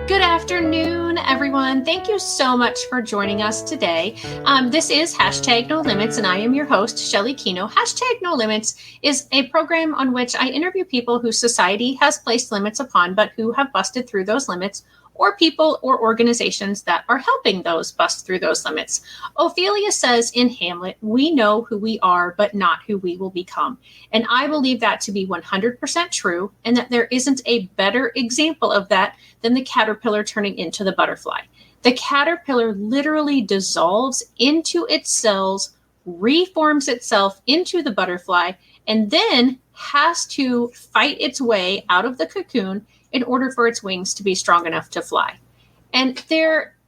Good afternoon, everyone. Thank you so much for joining us today. This is Hashtag No Limits, and I am your host, Shelly Kino. Hashtag No Limits is a program on which I interview people whose society has placed limits upon, but who have busted through those limits, or people or organizations that are helping those bust through those limits. Ophelia says in Hamlet, "We know who we are, but not who we will become." And I believe that to be 100% true, and that there isn't a better example of that than the caterpillar turning into the butterfly. The caterpillar literally dissolves into its cells, reforms itself into the butterfly, and then has to fight its way out of the cocoon in order for its wings to be strong enough to fly. And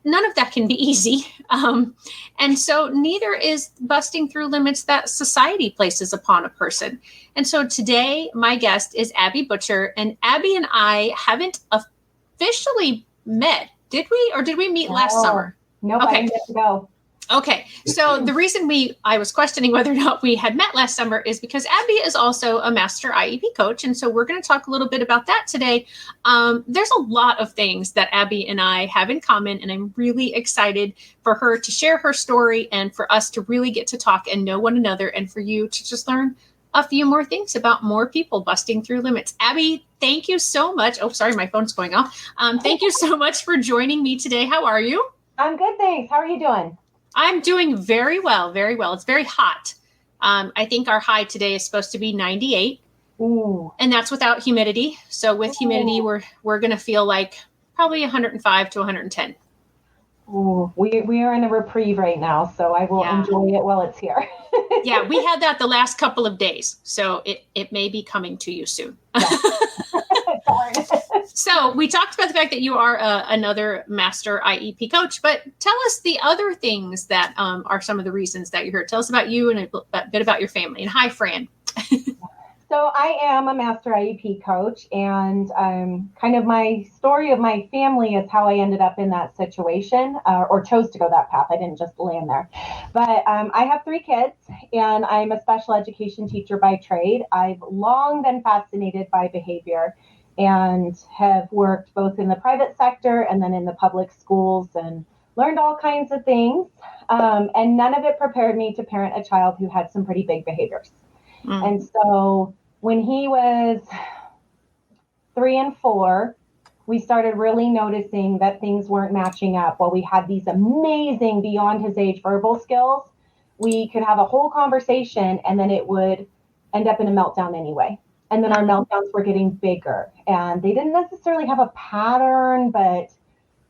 none of that can be easy. And so neither is busting through limits that society places upon a person. And so today, my guest is Abby Butcher, and Abby and I haven't officially met, did we? Or did we meet last summer? Nope, okay. I didn't get to go. Okay, so the reason I was questioning whether or not we had met last summer is because Abby is also a master IEP coach, and so we're going to talk a little bit about that today. There's a lot of things that Abby and I have in common, and I'm really excited for her to share her story and for us to really get to talk and know one another, and for you to just learn a few more things about more people busting through limits. Abby, thank you so much. Oh, sorry, my phone's going off. Thank you so much for joining me today. How are you? I'm good, thanks. How are you doing? I'm doing very well, very well. It's very hot. I think our high today is supposed to be 98. Ooh. And that's without humidity. So with humidity, we're going to feel like probably 105 to 110. Ooh, we are in a reprieve right now, so I will enjoy it while it's here. Yeah, we had that the last couple of days, so it may be coming to you soon. So we talked about the fact that you are another master IEP coach, but tell us the other things that are some of the reasons that you're here. Tell us about you and a bit about your family. And hi, Fran. So I am a master IEP coach, and kind of my story of my family is how I ended up in that situation, or chose to go that path. I didn't just land there. But I have 3 kids, and I'm a special education teacher by trade. I've long been fascinated by behavior and have worked both in the private sector and then in the public schools and learned all kinds of things. And none of it prepared me to parent a child who had some pretty big behaviors. And so when he was 3 and 4, we started really noticing that things weren't matching up. While we had these amazing beyond his age verbal skills, we could have a whole conversation and then it would end up in a meltdown anyway. And then our meltdowns were getting bigger, and they didn't necessarily have a pattern, but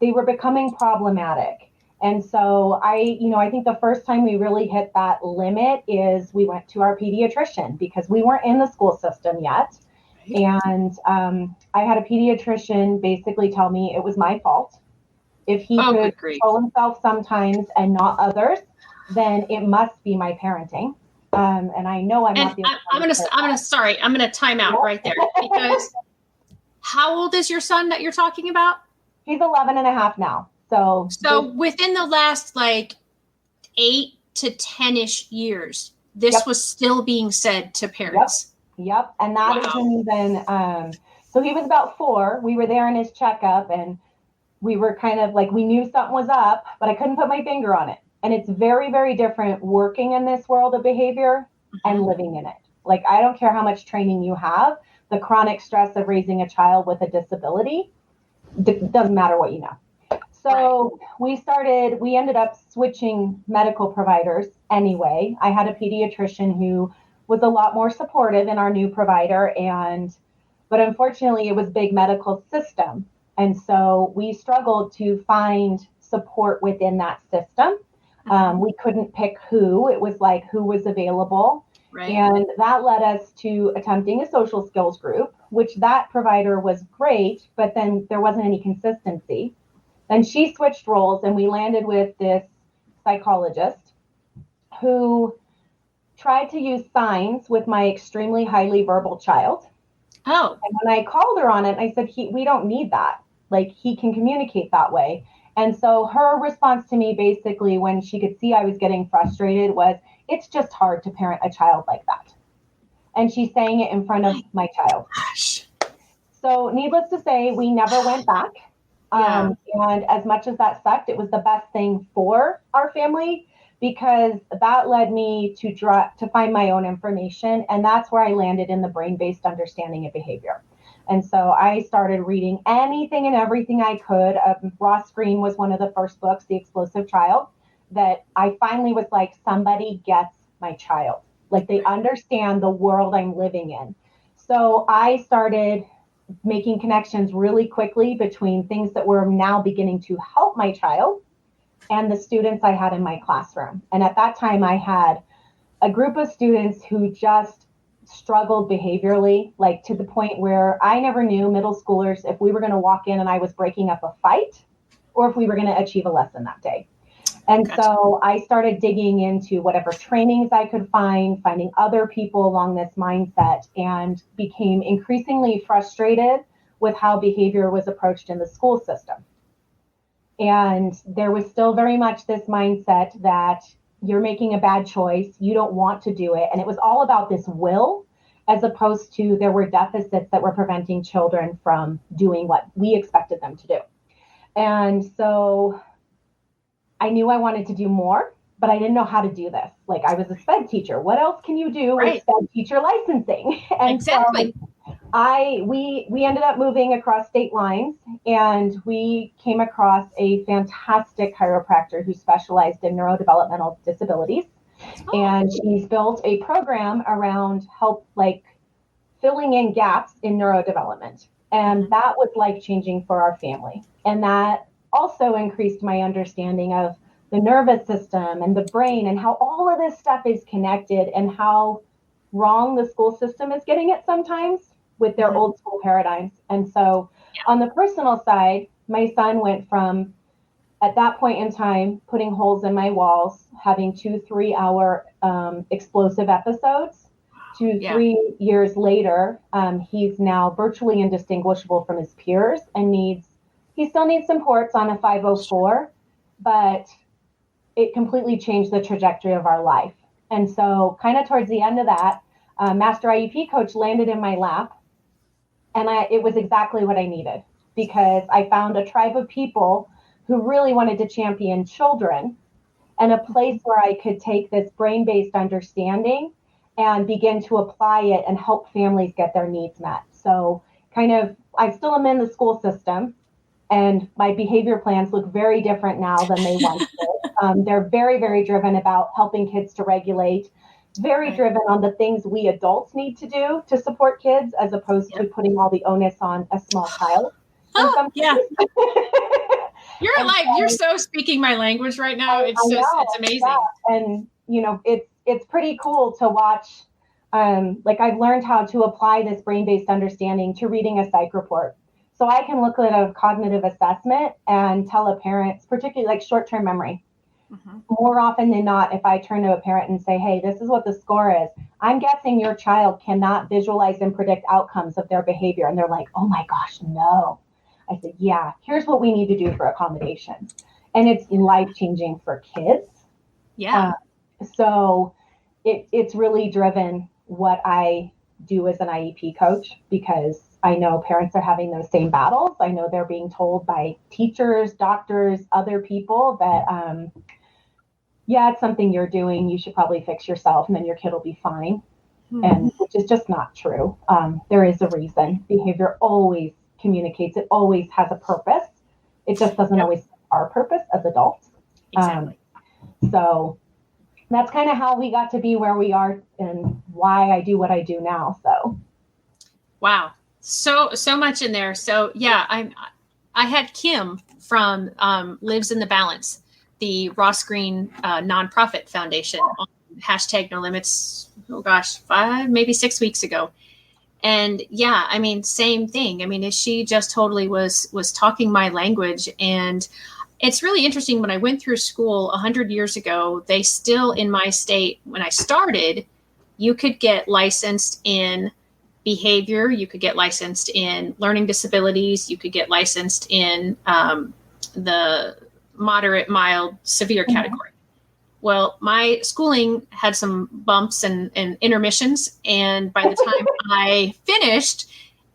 they were becoming problematic. And so I think the first time we really hit that limit is we went to our pediatrician because we weren't in the school system yet. And I had a pediatrician basically tell me it was my fault. If he could control himself sometimes and not others, then it must be my parenting. And I know I'm not the only one. I'm gonna time out right there, because how old is your son that you're talking about? He's 11 and a half now. So within the last 8 to 10-ish years, this was still being said to parents. Yep. And that isn't even, so he was about 4. We were there in his checkup, and we were kind of like, we knew something was up, but I couldn't put my finger on it. And it's very, very different working in this world of behavior and living in it. Like, I don't care how much training you have, the chronic stress of raising a child with a disability, doesn't matter what you know. So we ended up switching medical providers anyway. I had a pediatrician who was a lot more supportive in our new provider, but unfortunately it was big medical system. And so we struggled to find support within that system. We couldn't pick who. It was like who was available. Right. And that led us to attempting a social skills group, which that provider was great, but then there wasn't any consistency. Then she switched roles, and we landed with this psychologist who tried to use signs with my extremely highly verbal child. Oh. And when I called her on it, I said, we don't need that. Like, he can communicate that way. And so her response to me, basically, when she could see I was getting frustrated, was, it's just hard to parent a child like that. And she's saying it in front of my child. Gosh. So needless to say, we never went back. Yeah. And as much as that sucked, it was the best thing for our family because that led me to find my own information. And that's where I landed in the brain-based understanding of behavior. And so I started reading anything and everything I could. Ross Greene was one of the first books, The Explosive Child, that I finally was like, somebody gets my child. Like they understand the world I'm living in. So I started making connections really quickly between things that were now beginning to help my child and the students I had in my classroom. And at that time, I had a group of students who just struggled behaviorally, like to the point where I never knew, middle schoolers, if we were going to walk in and I was breaking up a fight or if we were going to achieve a lesson that day. And Gotcha. so I started digging into whatever trainings I could find, finding other people along this mindset, and became increasingly frustrated with how behavior was approached in the school system. And there was still very much this mindset that you're making a bad choice, you don't want to do it. And it was all about this will, as opposed to there were deficits that were preventing children from doing what we expected them to do. And so I knew I wanted to do more, but I didn't know how to do this. Like I was a SPED teacher. What else can you do with SPED teacher licensing? And exactly. So we ended up moving across state lines, and we came across a fantastic chiropractor who specialized in neurodevelopmental disabilities. Oh. And she's built a program around help, like filling in gaps in neurodevelopment. And that was life-changing for our family. And that also increased my understanding of the nervous system and the brain and how all of this stuff is connected and how wrong the school system is getting it sometimes with their old school paradigms. And so on the personal side, my son went from, at that point in time, putting holes in my walls, having 2-3 hour explosive episodes, to 3 years later, he's now virtually indistinguishable from his peers and he still needs some ports on a 504, but it completely changed the trajectory of our life. And so kind of towards the end of that, Master IEP coach landed in my lap, and it was exactly what I needed, because I found a tribe of people who really wanted to champion children and a place where I could take this brain-based understanding and begin to apply it and help families get their needs met. So I still am in the school system, and my behavior plans look very different now than they once did. They're very, very driven about helping kids to regulate, very driven on the things we adults need to do to support kids, as opposed to putting all the onus on a small child. You're so speaking my language right now. It's amazing. Yeah. And it's pretty cool to watch. I've learned how to apply this brain-based understanding to reading a psych report. So I can look at a cognitive assessment and tell a parent, particularly like short-term memory. More often than not, if I turn to a parent and say, hey, this is what the score is, I'm guessing your child cannot visualize and predict outcomes of their behavior. And they're like, oh my gosh, no. I said, yeah, here's what we need to do for accommodation. And it's life-changing for kids. Yeah. So it's really driven what I do as an IEP coach, because I know parents are having those same battles. I know they're being told by teachers, doctors, other people that, it's something you're doing. You should probably fix yourself and then your kid will be fine. And which is just not true. There is a reason. Behavior always communicates. It always has a purpose. It just doesn't always serve our purpose as adults. Exactly. So that's kind of how we got to be where we are and why I do what I do now. So. Wow. So much in there. So yeah, I had Kim from Lives in the Balance, the Ross Greene nonprofit foundation, on #NoLimits. Oh gosh, 5, maybe 6 weeks ago. And yeah, I mean, same thing. I mean, she just totally was talking my language. And it's really interesting. When I went through school 100 years ago, they still, in my state, when I started, you could get licensed in behavior, you could get licensed in learning disabilities, you could get licensed in the moderate, mild, severe category. Well, my schooling had some bumps and intermissions, and by the time I finished,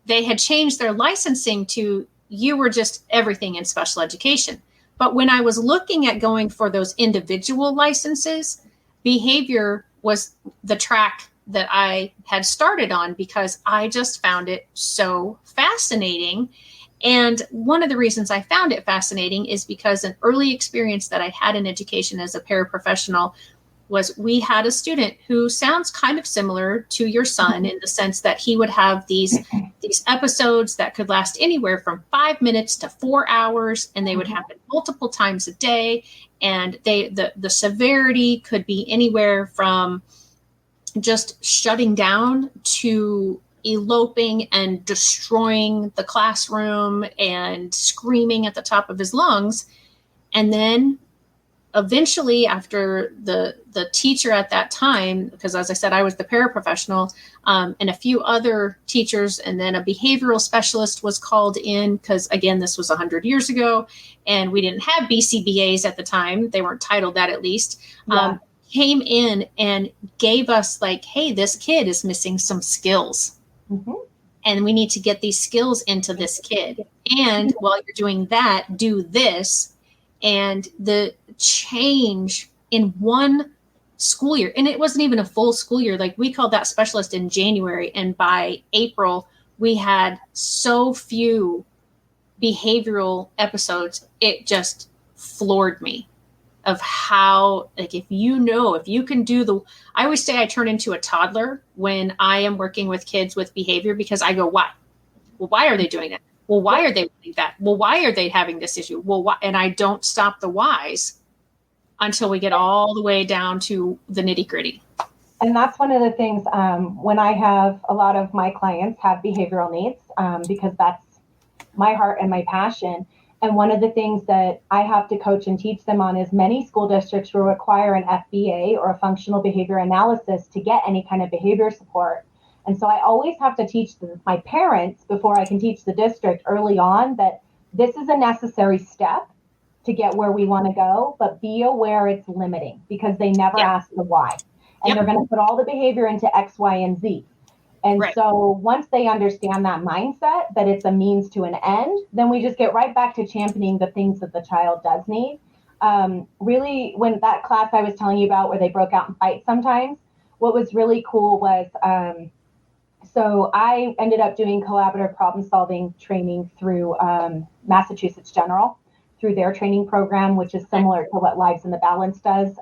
they had changed their licensing to you were just everything in special education. But when I was looking at going for those individual licenses, behavior was the track that I had started on because I just found it so fascinating. And one of the reasons I found it fascinating is because an early experience that I had in education as a paraprofessional was we had a student who sounds kind of similar to your son in the sense that he would have these episodes that could last anywhere from 5 minutes to 4 hours, and they would happen multiple times a day. And the severity could be anywhere from just shutting down to eloping and destroying the classroom and screaming at the top of his lungs. And then eventually, after the teacher at that time, because as I said, I was the paraprofessional, and a few other teachers, and then a behavioral specialist was called in because, again, this was 100 years ago, and we didn't have BCBAs at the time. They weren't titled that, at least. Yeah. Came in and gave us like, hey, this kid is missing some skills. Mm-hmm. And we need to get these skills into this kid. And while you're doing that, do this. And the change in one school year, and it wasn't even a full school year. Like, we called that specialist in January, and by April, we had so few behavioral episodes. It just floored me of how, like, if you can do I always say I turn into a toddler when I am working with kids with behavior, because I go, why? Well, why are they doing that? Well, why are they doing that? Well, why are they having this issue? Well, why? And I don't stop the whys until we get all the way down to the nitty gritty. And that's one of the things when I have a lot of my clients have behavioral needs, because that's my heart and my passion. And one of the things that I have to coach and teach them on is many school districts will require an FBA or a functional behavior analysis to get any kind of behavior support. And so I always have to teach my parents before I can teach the district early on that this is a necessary step to get where we want to go, but be aware it's limiting, because they never ask the why. And they're going to put all the behavior into X, Y, and Z. And so once they understand that mindset, that it's a means to an end, then we just get right back to championing the things that the child does need. Really, when that class I was telling you about where they broke out in fights sometimes, what was really cool was, so I ended up doing collaborative problem solving training through Massachusetts General, through their training program, which is similar to what Lives in the Balance does,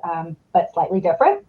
but slightly different.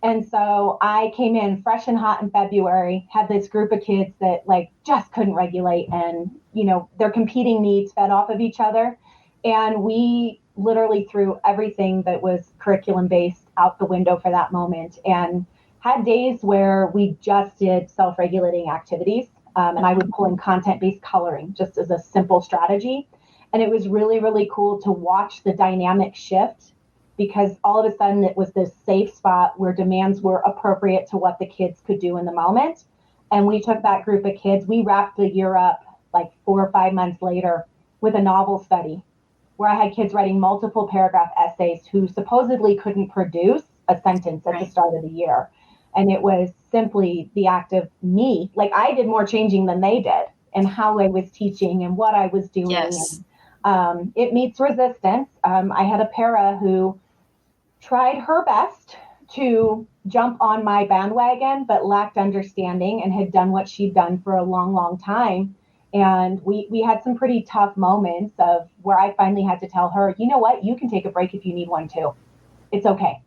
And so I came in fresh and hot in February, had this group of kids that like just couldn't regulate, and, you know, their competing needs fed off of each other. And we literally threw everything that was curriculum based out the window for that moment, and had days where we just did self-regulating activities. And I would pull in content-based coloring just as a simple strategy. And it was really, really cool to watch the dynamic shift, because all of a sudden it was this safe spot where demands were appropriate to what the kids could do in the moment. And we took that group of kids, we wrapped the year up like 4 or 5 months later with a novel study where I had kids writing multiple paragraph essays who supposedly couldn't produce a sentence at the start of the year. And it was simply the act of me. Like, I did more changing than they did, and how I was teaching and what I was doing. Yes. And, it meets resistance. I had a para who tried her best to jump on my bandwagon, but lacked understanding and had done what she'd done for a long, long time. And we had some pretty tough moments of where I finally had to tell her, you know what, you can take a break if you need one too. It's okay.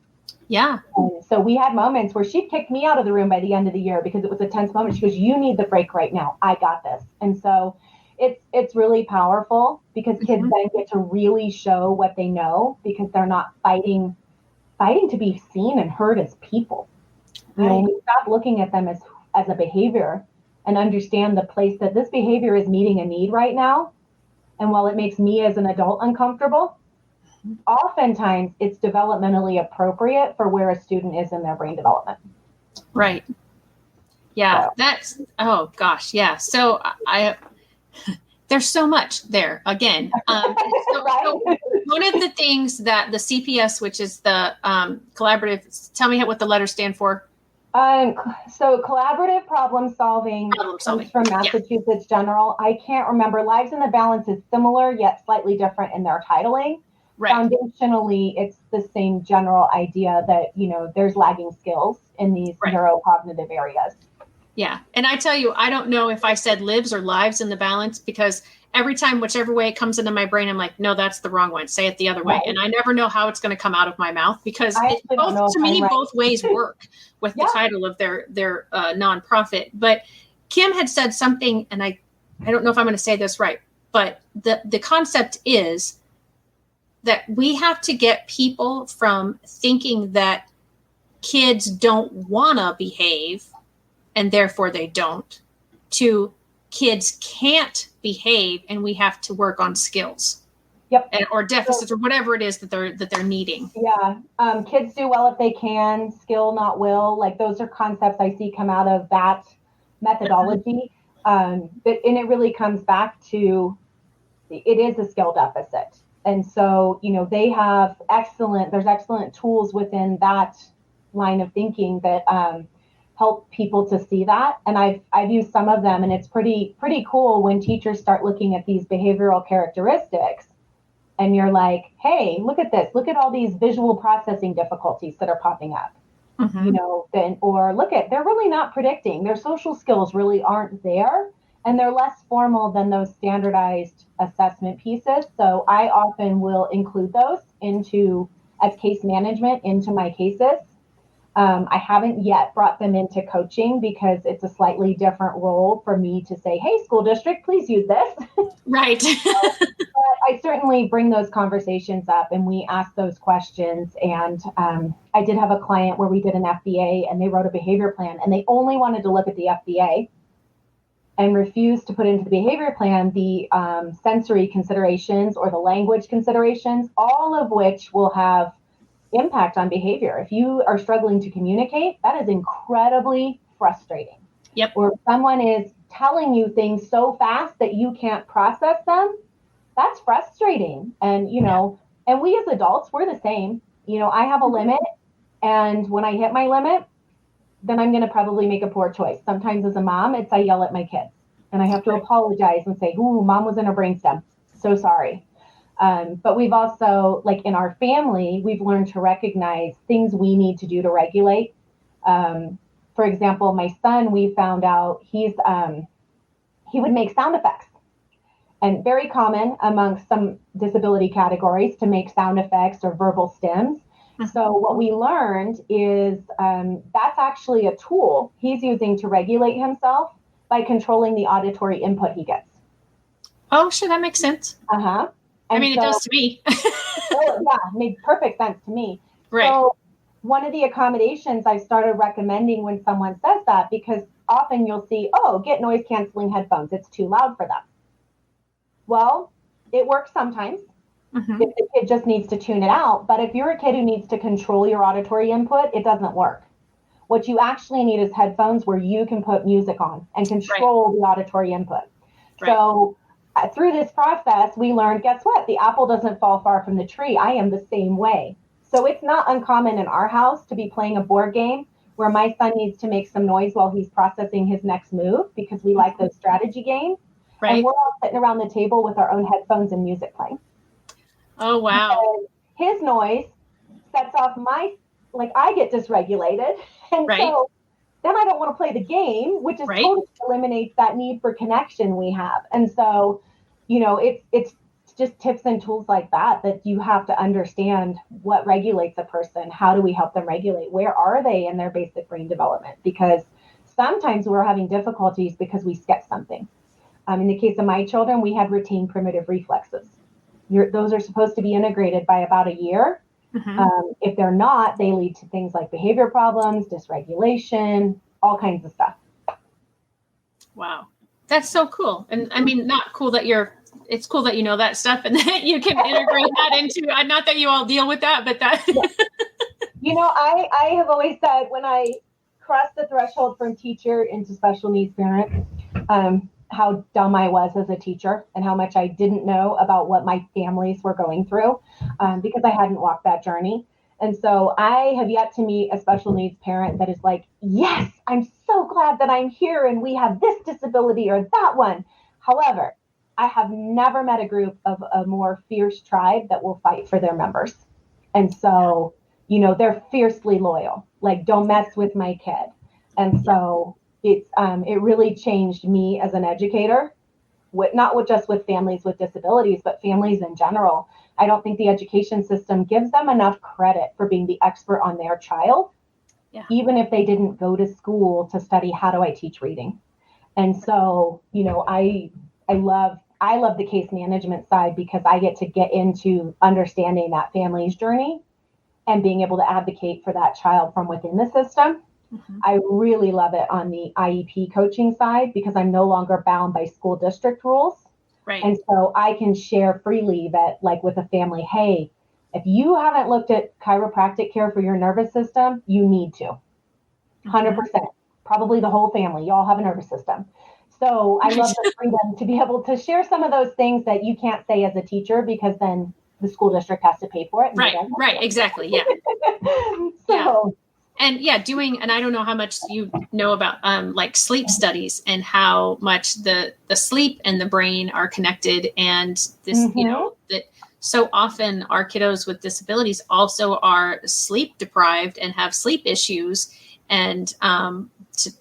Yeah. And so we had moments where she'd kicked me out of the room by the end of the year because it was a tense moment. She goes, you need the break right now. I got this. And so it's really powerful, because kids then get to really show what they know, because they're not fighting to be seen and heard as people. You know, when we stop looking at them as a behavior and understand the place that this behavior is meeting a need right now. And while it makes me as an adult uncomfortable, oftentimes it's developmentally appropriate for where a student is in their brain development. Right. Yeah, that's, oh gosh. Yeah. So there's so much there again. So one of the things that the CPS, which is the collaborative, tell me what the letters stand for. So collaborative problem solving Problem comes solving. from Yeah. Massachusetts General. I can't remember. Lives in the Balance is similar yet slightly different in their titling. Right. Foundationally, it's the same general idea that, there's lagging skills in these Right. neurocognitive areas. Yeah. And I tell you, I don't know if I said lives or lives in the balance, because every time, whichever way it comes into my brain, I'm like, no, that's the wrong one. Say it the other way. Right. And I never know how it's going to come out of my mouth, because I actually don't know both, to if I'm me, right. both ways work with Yeah. the title of their nonprofit. But Kim had said something, and I don't know if I'm going to say this right, but the concept is that we have to get people from thinking that kids don't want to behave and therefore they don't, to kids can't behave and we have to work on skills. Yep. Or deficits, or whatever it is that they're needing. Yeah. Kids do well if they can, skill not will. Like, those are concepts I see come out of that methodology. And it really comes back to, it is a skill deficit. And so, there's excellent tools within that line of thinking that help people to see that. And I've used some of them, and it's pretty cool when teachers start looking at these behavioral characteristics. And you're like, hey, look at this. Look at all these visual processing difficulties that are popping up. Mm-hmm. Or look at, they're really not predicting. Their social skills really aren't there. And they're less formal than those standardized assessment pieces. So I often will include those as case management into my cases. I haven't yet brought them into coaching because it's a slightly different role for me to say, hey, school district, please use this. Right. But I certainly bring those conversations up and we ask those questions. And I did have a client where we did an FBA and they wrote a behavior plan, and they only wanted to look at the FBA and refused to put into the behavior plan the sensory considerations or the language considerations, all of which will have impact on behavior. If you are struggling to communicate, that is incredibly frustrating. Yep. Or if someone is telling you things so fast that you can't process them, that's frustrating. And, and we as adults, we're the same. I have a limit, and when I hit my limit, then I'm going to probably make a poor choice. Sometimes as a mom, I yell at my kids and I have to apologize and say, ooh, mom was in her brainstem. So sorry. But we've also, like in our family, we've learned to recognize things we need to do to regulate. For example, my son, we found out he would make sound effects, and very common amongst some disability categories to make sound effects or verbal stems. So what we learned is that's actually a tool he's using to regulate himself by controlling the auditory input he gets. Oh, sure, that makes sense. Uh-huh. It does to me. Oh, yeah, it made perfect sense to me. Right. So one of the accommodations I started recommending when someone says that, because often you'll see, oh, get noise canceling headphones. It's too loud for them. Well, it works sometimes. Mm-hmm. If the kid just needs to tune it out. But if you're a kid who needs to control your auditory input, it doesn't work. What you actually need is headphones where you can put music on and control the auditory input. Right. So through this process, we learned, guess what? The apple doesn't fall far from the tree. I am the same way. So it's not uncommon in our house to be playing a board game where my son needs to make some noise while he's processing his next move, because we like those strategy games. Right. And we're all sitting around the table with our own headphones and music playing. Oh, wow. And his noise sets off I get dysregulated. And so then I don't want to play the game, which is totally eliminates that need for connection we have. And so, it's just tips and tools like that you have to understand what regulates a person. How do we help them regulate? Where are they in their basic brain development? Because sometimes we're having difficulties because we skip something. In the case of my children, we had retained primitive reflexes. Those are supposed to be integrated by about a year. Mm-hmm. If they're not, they lead to things like behavior problems, dysregulation, all kinds of stuff. Wow. That's so cool. And not cool that it's cool that you know that stuff and that you can integrate that into, not that you all deal with that, but that. Yeah. I have always said when I crossed the threshold from teacher into special needs parent, how dumb I was as a teacher and how much I didn't know about what my families were going through because I hadn't walked that journey. And so I have yet to meet a special needs parent that is like, yes, I'm so glad that I'm here and we have this disability or that one. However, I have never met a group of a more fierce tribe that will fight for their members. And so, they're fiercely loyal, like don't mess with my kid. And so it really changed me as an educator, just with families with disabilities, but families in general. I don't think the education system gives them enough credit for being the expert on their child, even if they didn't go to school to study how do I teach reading. And so, I love the case management side because I get to get into understanding that family's journey and being able to advocate for that child from within the system. Mm-hmm. I really love it on the IEP coaching side because I'm no longer bound by school district rules. Right. And so I can share freely that, like with a family, hey, if you haven't looked at chiropractic care for your nervous system, you need to. 100%. Probably the whole family. You all have a nervous system. So I love the freedom to be able to share some of those things that you can't say as a teacher because then the school district has to pay for it. Right. Exactly. Yeah. And I don't know how much you know about like sleep studies and how much the sleep and the brain are connected. And this, that so often our kiddos with disabilities also are sleep deprived and have sleep issues. And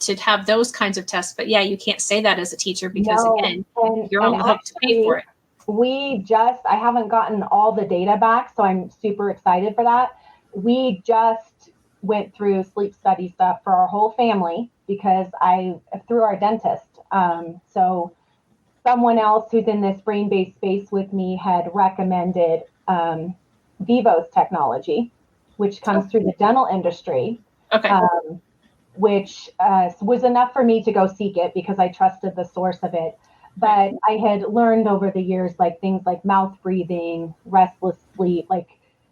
to have those kinds of tests. But yeah, you can't say that as a teacher because again, you're on the hook to pay for it. I haven't gotten all the data back, so I'm super excited for that. We just went through sleep study stuff for our whole family because through our dentist. So someone else who's in this brain-based space with me had recommended Vivos technology, which comes through the dental industry. Okay. Which was enough for me to go seek it because I trusted the source of it. But I had learned over the years, like things like mouth breathing, restless sleep,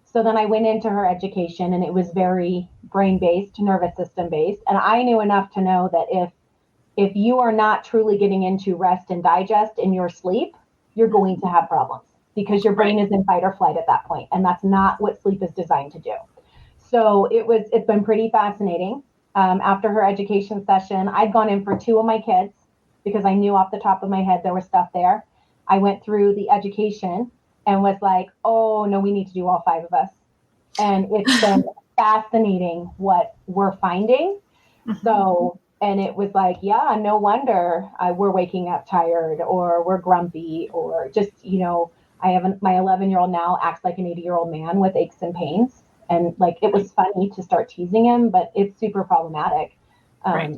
so then I went into her education and it was very brain-based, nervous system-based. And I knew enough to know that if you are not truly getting into rest and digest in your sleep, you're going to have problems because your brain is in fight or flight at that point. And that's not what sleep is designed to do. So it's been pretty fascinating. After her education session, I'd gone in for 2 of my kids because I knew off the top of my head there was stuff there. I went through the education and was like, oh, no, we need to do all 5 of us. And it's been fascinating what we're finding. Mm-hmm. So, and it was like, yeah, no wonder we're waking up tired or we're grumpy or just, I have my 11-year-old now acts like an 80-year-old man with aches and pains. And it was funny to start teasing him, but it's super problematic.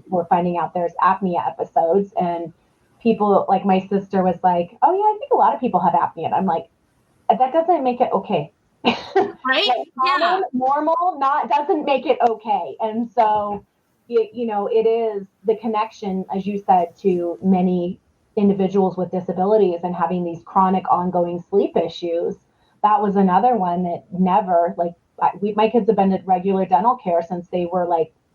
We're finding out there's apnea episodes and people like my sister was like, oh yeah, I think a lot of people have apnea. And I'm like, that doesn't make it okay. Right. Common, normal, doesn't make it okay. And so, it is the connection, as you said, to many individuals with disabilities and having these chronic ongoing sleep issues. That was another one that never my kids have been at regular dental care since they were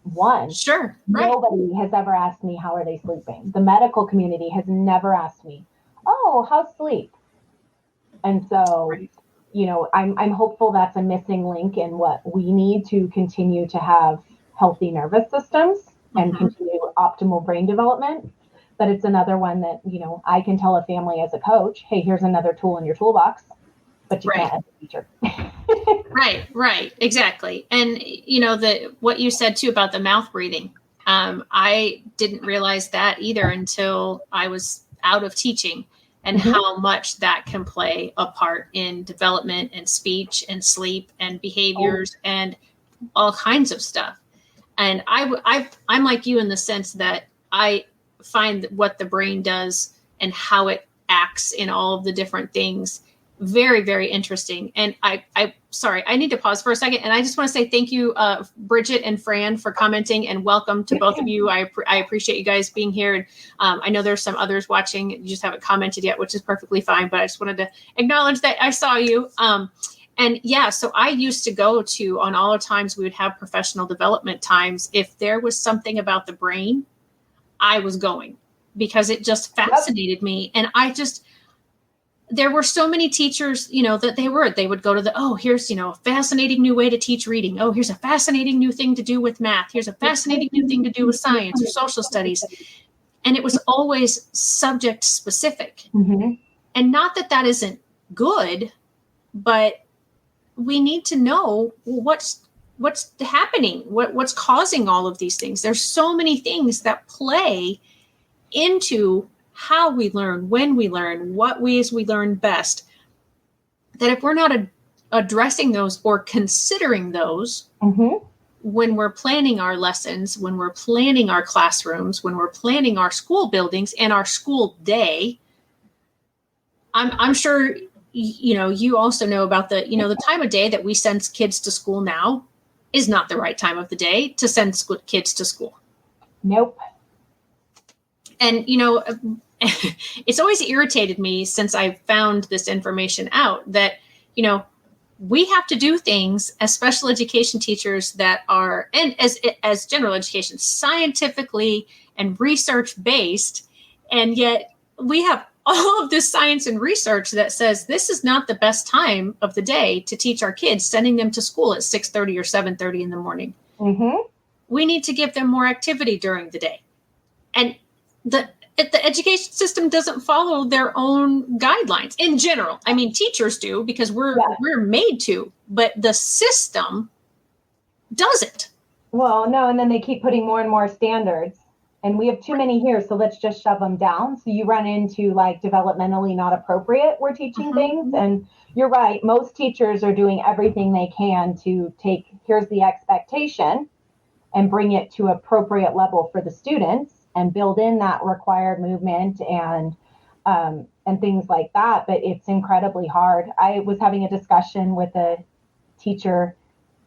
1. Sure. Right. Nobody has ever asked me, how are they sleeping? The medical community has never asked me, oh, how's sleep? And so, I'm hopeful that's a missing link in what we need to continue to have healthy nervous systems and continue optimal brain development. But it's another one that, I can tell a family as a coach, hey, here's another tool in your toolbox, but you can't as a teacher. Right, exactly. And what you said too about the mouth breathing, I didn't realize that either until I was out of teaching and how much that can play a part in development and speech and sleep and behaviors and all kinds of stuff. And I'm like you in the sense that I find what the brain does and how it acts in all of the different things very, very interesting. And sorry, I need to pause for a second. And I just want to say thank you, Bridget and Fran, for commenting, and welcome to both of you. I appreciate you guys being here. And I know there's some others watching. You just haven't commented yet, which is perfectly fine. But I just wanted to acknowledge that I saw you. And yeah, so I used to go to, on all the times we would have professional development times, if there was something about the brain, I was going because it just fascinated me. And there were so many teachers, that they would go to here's, a fascinating new way to teach reading. Oh, here's a fascinating new thing to do with math. Here's a fascinating new thing to do with science or social studies. And it was always subject specific. Mm-hmm. And not that that isn't good, but we need to know what's happening, what's causing all of these things. There's so many things that play into how we learn, when we learn, what ways we learn best, that if we're not addressing those or considering those Mm-hmm. when we're planning our lessons, when we're planning our classrooms, when we're planning our school buildings and our school day, I'm sure, you also know about the time of day that we send kids to school now is not the right time of the day to send kids to school. Nope. And, it's always irritated me since I found this information out that, we have to do things as special education teachers that are, and as general education, scientifically and research based. And yet we have all of this science and research that says this is not the best time of the day to teach our kids, sending them to school at 6:30 or 7:30 in the morning. Mm-hmm. We need to give them more activity during the day. And the education system doesn't follow their own guidelines in general. I mean, teachers do because we're made to, but the system doesn't. Well, no, and then they keep putting more and more standards. And we have too many here, so let's just shove them down. So you run into like developmentally not appropriate, we're teaching things. And you're right, most teachers are doing everything they can to take, here's the expectation, and bring it to appropriate level for the students and build in that required movement and things like that. But it's incredibly hard. I was having a discussion with a teacher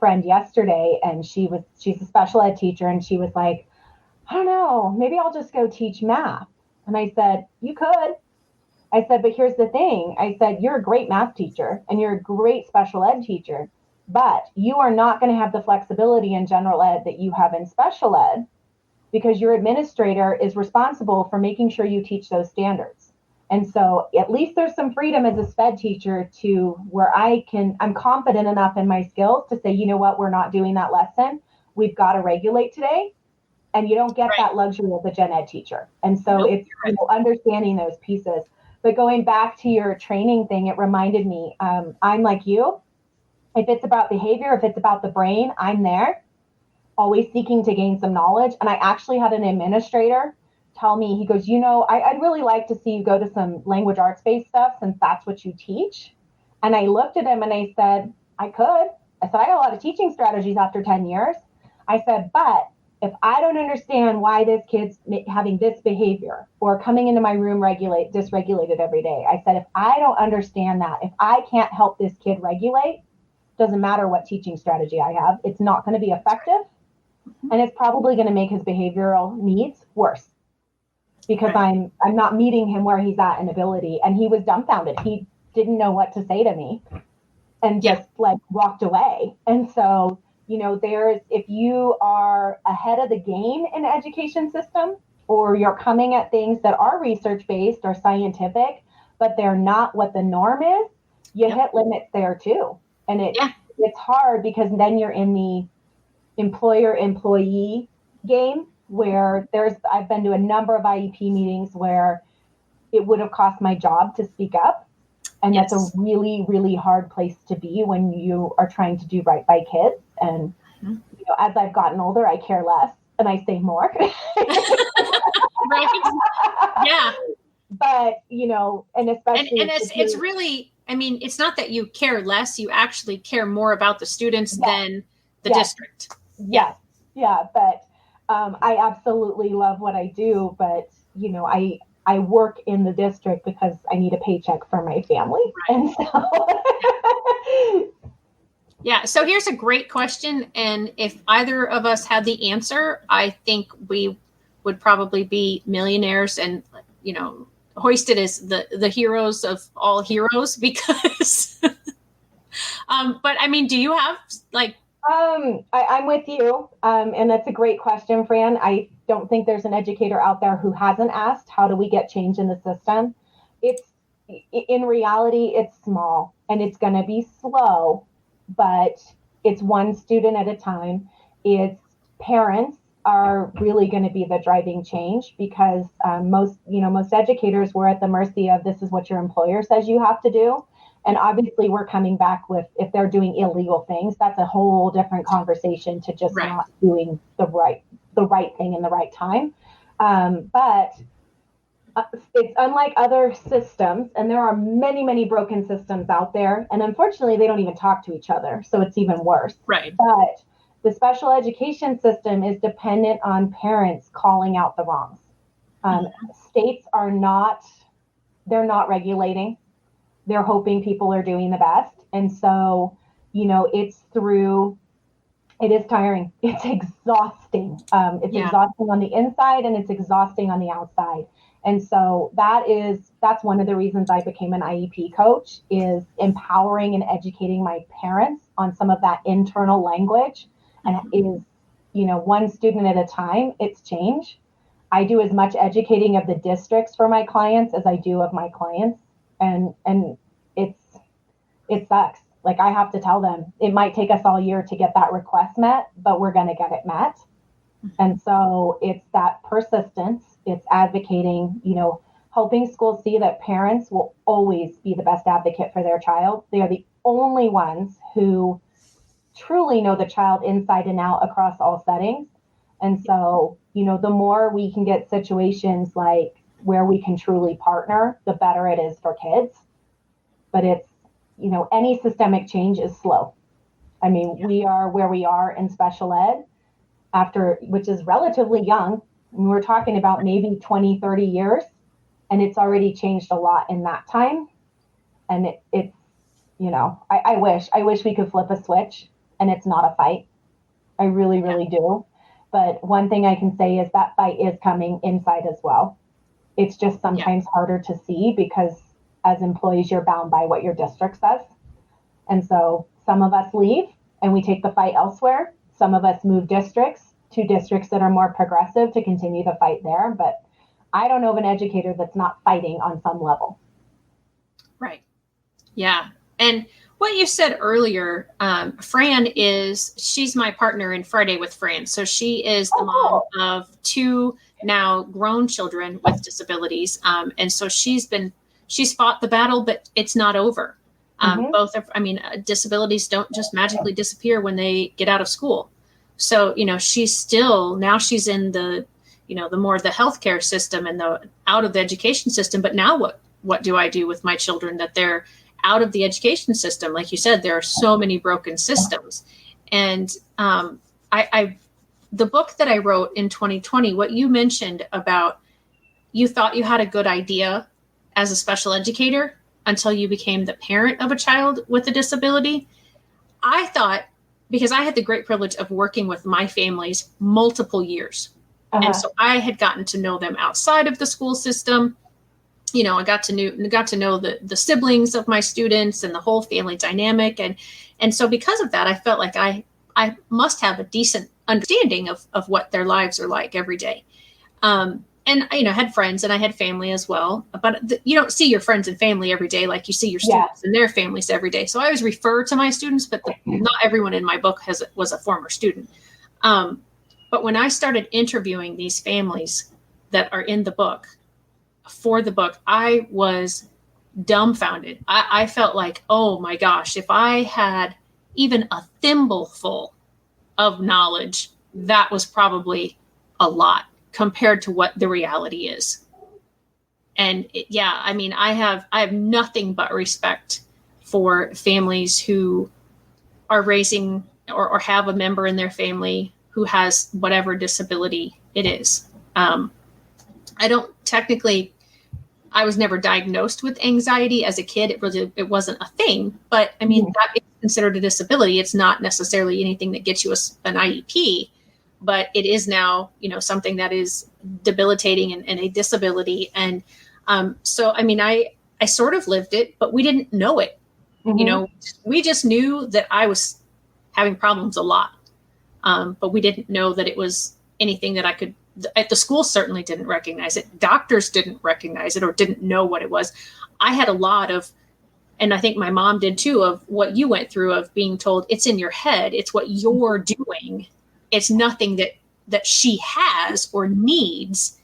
friend yesterday, and she's a special ed teacher, and she was like, I don't know, maybe I'll just go teach math. And I said, you could. I said, but here's the thing. I said, you're a great math teacher and you're a great special ed teacher, but you are not going to have the flexibility in general ed that you have in special ed, because your administrator is responsible for making sure you teach those standards. And so at least there's some freedom as a SPED teacher to where I'm confident enough in my skills to say, you know what, we're not doing that lesson. We've got to regulate today. And you don't get that luxury as a gen ed teacher. And so it's understanding those pieces. But going back to your training thing, it reminded me, I'm like you. If it's about behavior, if it's about the brain, I'm there, always seeking to gain some knowledge. And I actually had an administrator tell me, he goes, I'd really like to see you go to some language arts-based stuff since that's what you teach. And I looked at him and I said, I could. I said, I got a lot of teaching strategies after 10 years. I said, but if I don't understand why this kid's having this behavior or coming into my room dysregulated every day, I said, if I don't understand that, if I can't help this kid regulate, doesn't matter what teaching strategy I have, it's not going to be effective. And it's probably going to make his behavioral needs worse because I'm not meeting him where he's at in ability. And he was dumbfounded. He didn't know what to say to me and just walked away. And so, if you are ahead of the game in the education system, or you're coming at things that are research-based or scientific, but they're not what the norm is, you hit limits there too. And it's hard because then you're in the employer-employee game where I've been to a number of IEP meetings where it would have cost my job to speak up. And that's a really, really hard place to be when you are trying to do right by kids. And as I've gotten older, I care less and I say more. Right. Yeah. But, and especially. And it's really, it's not that you care less, you actually care more about the students than the district. Yes. Yeah. But I absolutely love what I do. But, I work in the district because I need a paycheck for my family. Right. And so. Yeah. So here's a great question. And if either of us had the answer, I think we would probably be millionaires and, hoisted as the heroes of all heroes because, but do you have I'm with you. And that's a great question, Fran. I don't think there's an educator out there who hasn't asked, how do we get change in the system? It's in reality, it's small and it's going to be slow, but it's one student at a time. It's parents are really going to be the driving change, because most educators, we're at the mercy of, this is what your employer says you have to do. And obviously we're coming back with, if they're doing illegal things, that's a whole different conversation to just Right. not doing the right thing in the right time. But it's unlike other systems, and there are many, many broken systems out there. And unfortunately, they don't even talk to each other. So it's even worse. Right. But the special education system is dependent on parents calling out the wrongs. States are not, they're not regulating. They're hoping people are doing the best. And so, it is tiring. It's exhausting. It's exhausting on the inside and it's exhausting on the outside. And so that's one of the reasons I became an IEP coach, is empowering and educating my parents on some of that internal language. And it is, one student at a time, it's change. I do as much educating of the districts for my clients as I do of my clients. And it sucks. Like, I have to tell them, it might take us all year to get that request met, but we're going to get it met. And so it's that persistence, it's advocating, helping schools see that parents will always be the best advocate for their child. They are the only ones who truly know the child inside and out across all settings. And so, the more we can get situations like where we can truly partner, the better it is for kids. But it's, any systemic change is slow. I mean, we are where we are in special ed which is relatively young. And we're talking about maybe 20, 30 years, and it's already changed a lot in that time. And it's, I wish we could flip a switch and it's not a fight. I really, really do. But one thing I can say is that fight is coming inside as well. It's just sometimes harder to see, because as employees, you're bound by what your district says. And so some of us leave and we take the fight elsewhere. Some of us move districts to districts that are more progressive to continue the fight there. But I don't know of an educator that's not fighting on some level. Right. Yeah. And what you said earlier, Fran she's my partner in Friday with Fran. So she is the mom of two now grown children with disabilities. And so she's fought the battle, but it's not over. Disabilities don't just magically disappear when they get out of school. So, she's in the, the more the healthcare system and the out of the education system. But now what do I do with my children that they're out of the education system? Like you said, there are so many broken systems. And the book that I wrote in 2020, what you mentioned about, you thought you had a good idea as a special educator until you became the parent of a child with a disability. I thought, because I had the great privilege of working with my families multiple years. And so I had gotten to know them outside of the school system. I got to know the siblings of my students and the whole family dynamic. And so because of that, I felt like I must have a decent understanding of what their lives are like every day. And I had friends and I had family as well, but you don't see your friends and family every day like you see your students and their families every day. So I always refer to my students, but not everyone in my book was a former student. But when I started interviewing these families that are in the book, for the book, I was dumbfounded. I felt like, oh my gosh, if I had even a thimbleful of knowledge, that was probably a lot compared to what the reality is. And I have nothing but respect for families who are raising or have a member in their family who has whatever disability it is. I was never diagnosed with anxiety as a kid. It wasn't a thing, but that is considered a disability. It's not necessarily anything that gets you an IEP, but it is now, something that is debilitating and a disability. And so I sort of lived it, but we didn't know it. We just knew that I was having problems a lot, but we didn't know that it was anything that I could at the school certainly didn't recognize it. Doctors didn't recognize it or didn't know what it was. I had a lot of, and I think my mom did too, of what you went through of being told it's in your head. It's what you're doing. It's nothing that she has or needs.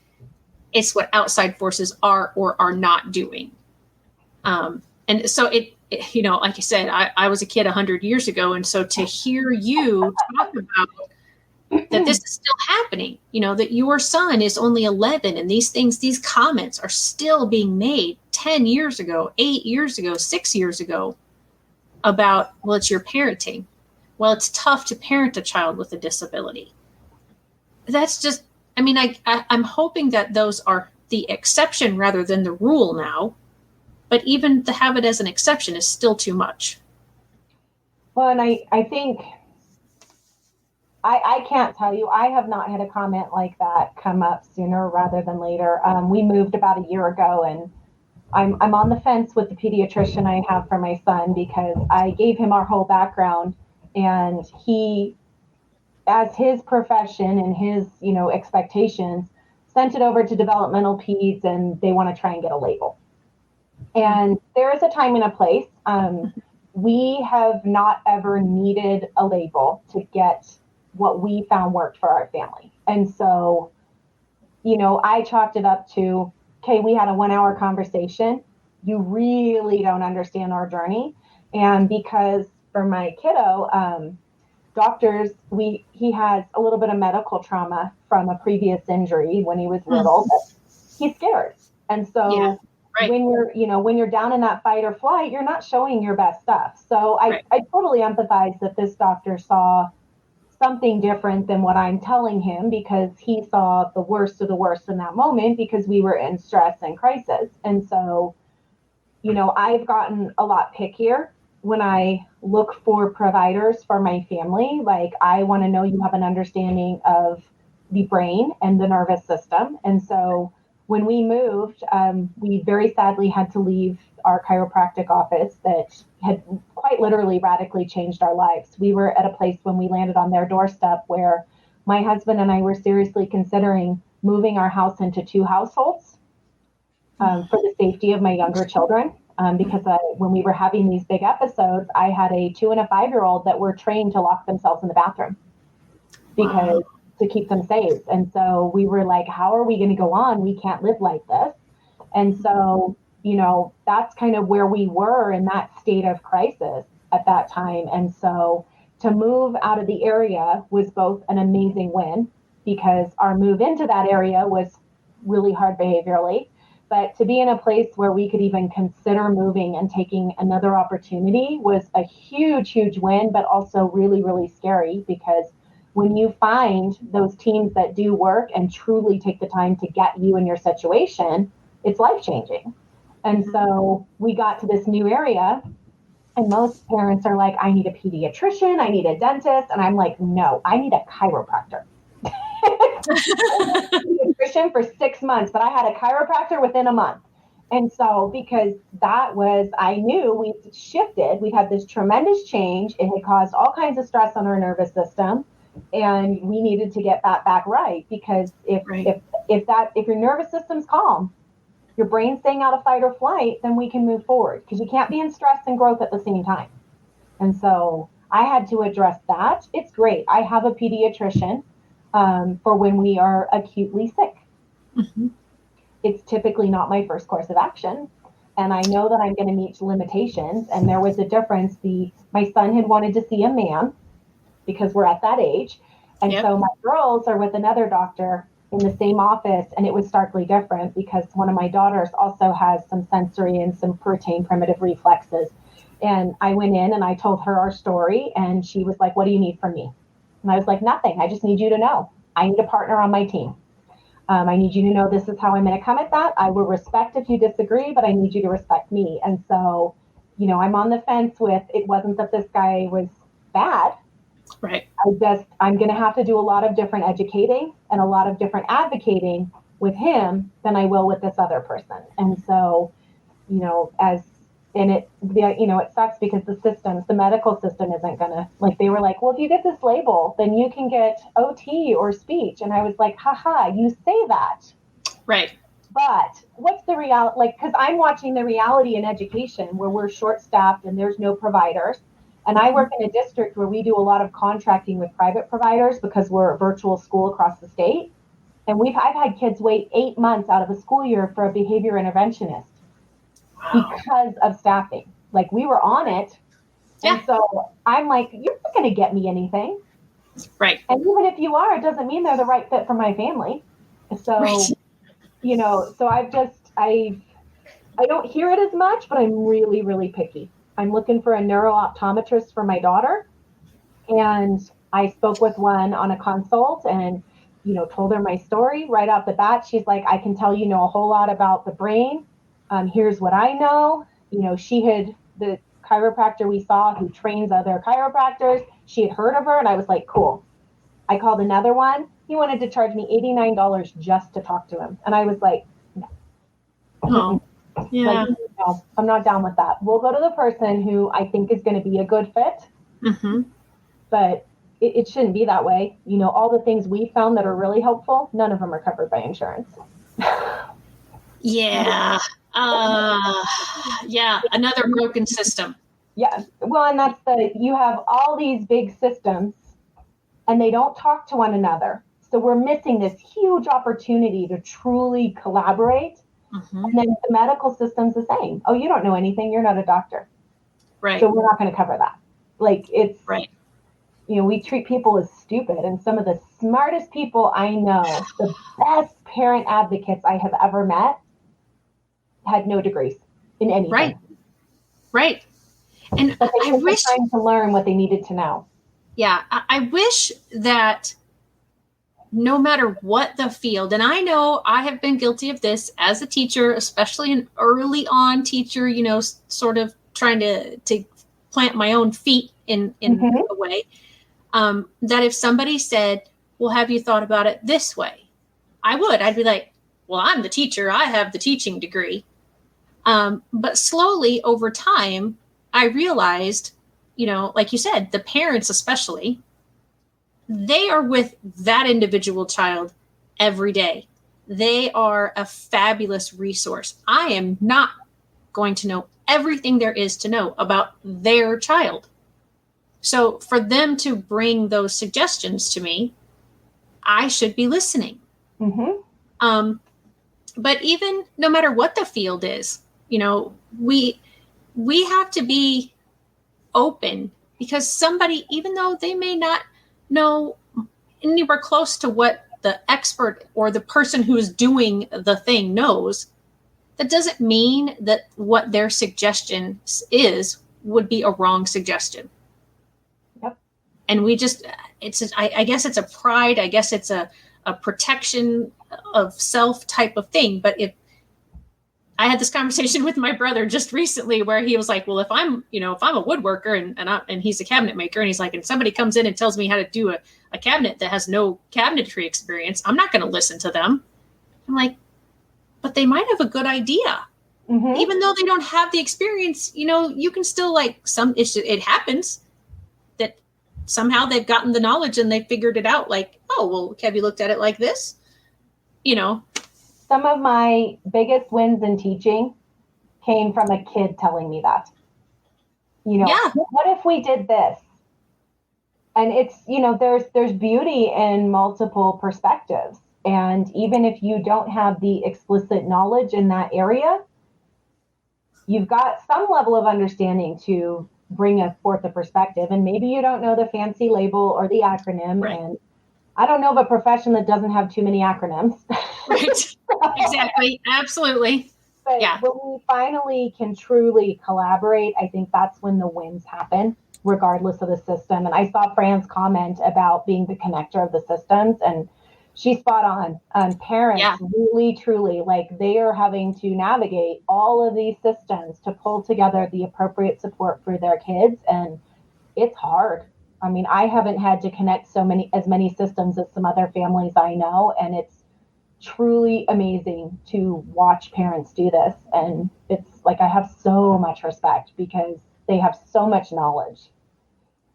It's what outside forces are or are not doing. And so it, like you said, I was a kid 100 years ago. And so to hear you talk about that this is still happening, that your son is only 11 and these comments are still being made 10 years ago, 8 years ago, 6 years ago about, well, it's your parenting. Well, it's tough to parent a child with a disability. That's just, I'm hoping that those are the exception rather than the rule now. But even to have it as an exception is still too much. Well, and I think I can't tell you, I have not had a comment like that come up sooner rather than later. We moved about a year ago, and I'm on the fence with the pediatrician I have for my son because I gave him our whole background, and he, as his profession and his, expectations, sent it over to developmental peds, and they want to try and get a label. And there is a time and a place. We have not ever needed a label to get what we found worked for our family. And so, I chalked it up to, okay, we had a 1-hour conversation. You really don't understand our journey. And because for my kiddo, doctors, he has a little bit of medical trauma from a previous injury when he was little, but he's scared. And so Yeah. Right. when you're down in that fight or flight, you're not showing your best stuff. So I totally empathize that this doctor saw something different than what I'm telling him because he saw the worst of the worst in that moment because we were in stress and crisis. And so, I've gotten a lot pickier when I look for providers for my family. Like, I want to know you have an understanding of the brain and the nervous system. And so when we moved, we very sadly had to leave our chiropractic office that had quite literally radically changed our lives. We were at a place when we landed on their doorstep where my husband and I were seriously considering moving our house into 2 households for the safety of my younger children. Because when we were having these big episodes, I had a 2 and a 5-year-old that were trained to lock themselves in the bathroom because to keep them safe. And so we were like, how are we going to go on? We can't live like this. And so, that's kind of where we were in that state of crisis at that time. And so to move out of the area was both an amazing win because our move into that area was really hard behaviorally. But to be in a place where we could even consider moving and taking another opportunity was a huge, huge win, but also really, really scary because when you find those teams that do work and truly take the time to get you in your situation, it's life-changing. And so we got to this new area, and most parents are like, I need a pediatrician, I need a dentist. And I'm like, no, I need a chiropractor. Pediatrician for 6 months, but I had a chiropractor within a month. And so because that was, I knew we'd shifted, we'd had this tremendous change. It had caused all kinds of stress on our nervous system. And we needed to get that back right because if your nervous system's calm, your brain's staying out of fight or flight, then we can move forward because you can't be in stress and growth at the same time. And so I had to address that. It's great. I have a pediatrician for when we are acutely sick. Mm-hmm. It's typically not my first course of action. And I know that I'm going to meet limitations. And there was a difference. My son had wanted to see a man because we're at that age. And so my girls are with another doctor in the same office, and it was starkly different because one of my daughters also has some sensory and some retained primitive reflexes. And I went in and I told her our story, and she was like, what do you need from me? And I was like, nothing. I just need you to know I need a partner on my team. I need you to know this is how I'm going to come at that. I will respect if you disagree, but I need you to respect me. And so, I'm on the fence with, it wasn't that this guy was bad. Right. I'm going to have to do a lot of different educating and a lot of different advocating with him than I will with this other person. And so, as it sucks because the medical system isn't gonna, like, they were like, well, if you get this label, then you can get OT or speech. And I was like, haha, you say that. Right. But what's the reality? Like, because I'm watching the reality in education where we're short-staffed and there's no providers. And I work in a district where we do a lot of contracting with private providers because we're a virtual school across the state. And I've had kids wait 8 months out of a school year for a behavior interventionist because of staffing. Like, we were on it. Yeah. And so I'm like, you're not going to get me anything. Right. And even if you are, it doesn't mean they're the right fit for my family. So, Right. so I don't hear it as much, but I'm really, really picky. I'm looking for a neuro-optometrist for my daughter. And I spoke with one on a consult and, told her my story right off the bat. She's like, I can tell you know a whole lot about the brain. Here's what I know. The chiropractor we saw who trains other chiropractors, she had heard of her. And I was like, cool. I called another one. He wanted to charge me $89 just to talk to him. And I was like, no. Oh, yeah. Like, no, I'm not down with that. We'll go to the person who I think is going to be a good fit. Mm-hmm. But it shouldn't be that way. All the things we found that are really helpful, none of them are covered by insurance. Yeah. Yeah. Another broken system. Yeah. Well, and you have all these big systems and they don't talk to one another. So we're missing this huge opportunity to truly collaborate. Mm-hmm. And then the medical system's the same. Oh, you don't know anything. You're not a doctor. Right. So we're not going to cover that. Like, it's, right. We treat people as stupid. And some of the smartest people I know, the best parent advocates I have ever met, had no degrees in anything. Right. Right. And but they I took wish the time to learn what they needed to know. Yeah. I wish that no matter what the field, and I know I have been guilty of this as a teacher, especially an early on teacher, sort of trying to plant my own feet in Mm-hmm. a way, that if somebody said, well, have you thought about it this way? I'd be like, well, I'm the teacher. I have the teaching degree. But slowly over time, I realized, like you said, the parents especially, they are with that individual child every day. They are a fabulous resource. I am not going to know everything there is to know about their child. So for them to bring those suggestions to me, I should be listening. Mm-hmm. But even no matter what the field is, we have to be open, because somebody, even though they may not know anywhere close to what the expert or the person who is doing the thing knows, that doesn't mean that what their suggestion would be a wrong suggestion. Yep. And I guess it's a pride. I guess it's a protection of self type of thing. But if I had this conversation with my brother just recently where he was like, well, if I'm a woodworker and he's a cabinet maker, and he's like, and somebody comes in and tells me how to do a cabinet that has no cabinetry experience, I'm not going to listen to them. I'm like, but they might have a good idea. Mm-hmm. Even though they don't have the experience, you can still, it happens that somehow they've gotten the knowledge and they figured it out. Like, oh, well, have you looked at it like this? Some of my biggest wins in teaching came from a kid telling me that. Yeah. What if we did this? And it's, there's beauty in multiple perspectives. And even if you don't have the explicit knowledge in that area, you've got some level of understanding to bring forth a perspective. And maybe you don't know the fancy label or the acronym. Right. And I don't know of a profession that doesn't have too many acronyms. Right. Exactly. Absolutely. But yeah. When we finally can truly collaborate, I think that's when the wins happen, regardless of the system. And I saw Fran's comment about being the connector of the systems, and she's spot on. Parents really, truly, they are having to navigate all of these systems to pull together the appropriate support for their kids. And it's hard. I mean, I haven't had to connect as many systems as some other families I know, and it's truly amazing to watch parents do this. And it's like, I have so much respect because they have so much knowledge.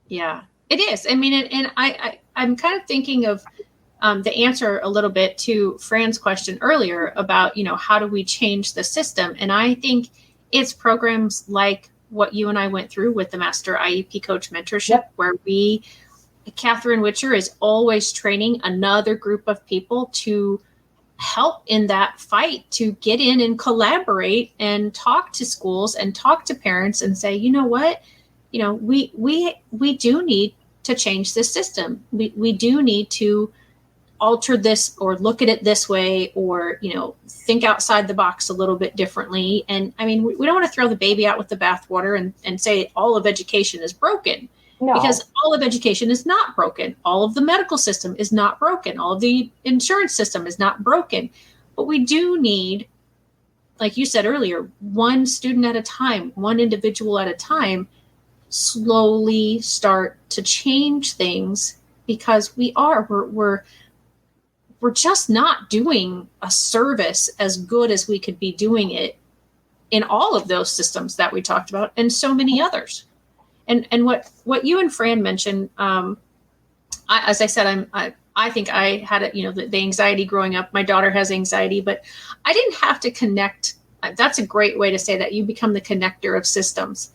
Yeah, it is. I mean, I'm kind of thinking of the answer a little bit to Fran's question earlier about, how do we change the system? And I think it's programs like what you and I went through with the Master IEP Coach Mentorship, Yep. where Catherine Witcher is always training another group of people to help in that fight to get in and collaborate and talk to schools and talk to parents and say, you know what, we do need to change this system. We do need to alter this or look at it this way, or, think outside the box a little bit differently. And I mean, we don't want to throw the baby out with the bathwater and say all of education is broken. No. Because all of education is not broken. All of the medical system is not broken. All of the insurance system is not broken. But we do need, like you said earlier, one student at a time, one individual at a time, slowly start to change things, because we're just not doing a service as good as we could be doing it in all of those systems that we talked about and so many others. And what you and Fran mentioned, as I said, I think I had the anxiety growing up. My daughter has anxiety, but I didn't have to connect. That's a great way to say that. You become the connector of systems.